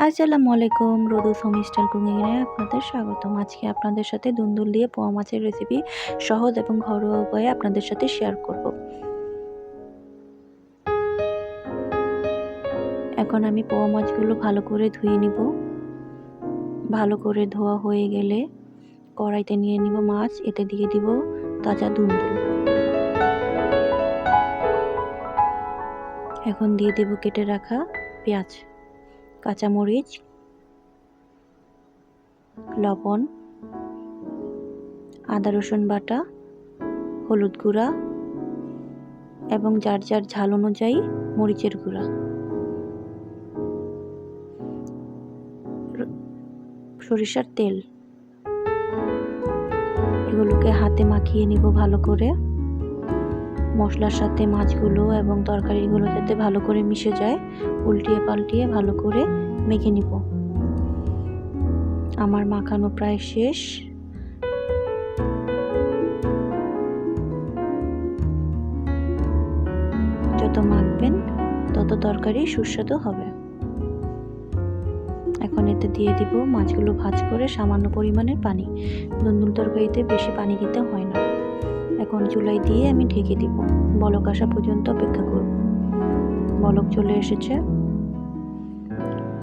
আসসালামু আলাইকুম, রোদুস home style cooking এ আপনাদের স্বাগতম। আজকে আপনাদের সাথে দুন্দুল দিয়ে পোয়া মাছের রেসিপি সহজ এবং ঘরোয়া উপায়ে আপনাদের সাথে শেয়ার করব। এখন আমি পোয়া মাছগুলো ভালো করে ধুয়ে নিব। ভালো করে ধোয়া হয়ে গেলে কড়াইতে নিয়ে নিব মাছ, এতে দিয়ে দিব তাজা দুন্দুল। এখন দিয়ে দেব কেটে রাখা পেঁয়াজ, কাঁচামরিচ, লবণ, আদা রসুন বাটা, হলুদ গুঁড়া এবং যার যার ঝাল অনুযায়ী মরিচের গুঁড়া, সরিষার তেল, এগুলোকে হাতে মাখিয়ে নিব ভালো করে। মশলার সাথে মাছগুলো এবং তরকারিগুলো যাতে ভালো করে মিশে যায়, উল্টিয়ে পাল্টিয়ে ভালো করে মেখে নিব। আমার মাখানো প্রায় শেষ। যত মাখবেন তত তরকারি সুস্বাদু হবে। এখন এতে দিয়ে দিব মাছগুলো ভাজ করে সামান্য পরিমাণের পানি। দুন্দুল তরকারিতে বেশি পানি দিতে হয় না। এখন চুলায় দিয়ে আমি ঢেকে দিব, বলক আসা পর্যন্ত অপেক্ষা করব। বলক চলে এসেছে।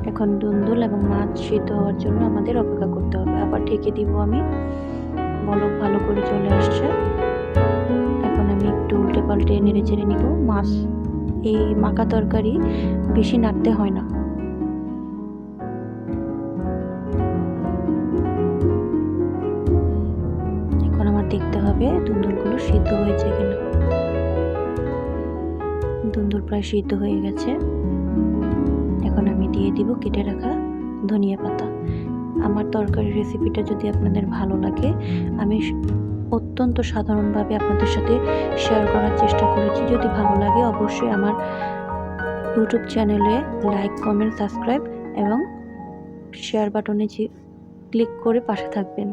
এখন দুন্দুল এবং মাছ সিদ্ধ হওয়ার জন্য আমাদের অপেক্ষা করতে হবে। আবার ঢেকে দিব আমি। বলক ভালো করে চলে আসছে। এখন আমি একটু উল্টে পাল্টে নেড়ে চেড়ে নিব। মাছ এই মাখা তরকারি বেশি নাড়তে হয় না। এখন আমার দেখতে হবে দুন্দুলগুলো সিদ্ধ হয়েছে কিনা। দুন্দুল প্রায় সিদ্ধ হয়ে গেছে। এখন আমি দিয়ে দিব কেটে রাখা ধনিয়া পাতা। আমার তরকারি রেসিপিটা যদি আপনাদের ভালো লাগে, আমি অত্যন্ত সাধারণভাবে আপনাদের সাথে শেয়ার করার চেষ্টা করেছি। যদি ভালো লাগে অবশ্যই আমার ইউটিউব চ্যানেলে লাইক, কমেন্ট, সাবস্ক্রাইব এবং শেয়ার বাটনে ক্লিক করে পাশে থাকবেন।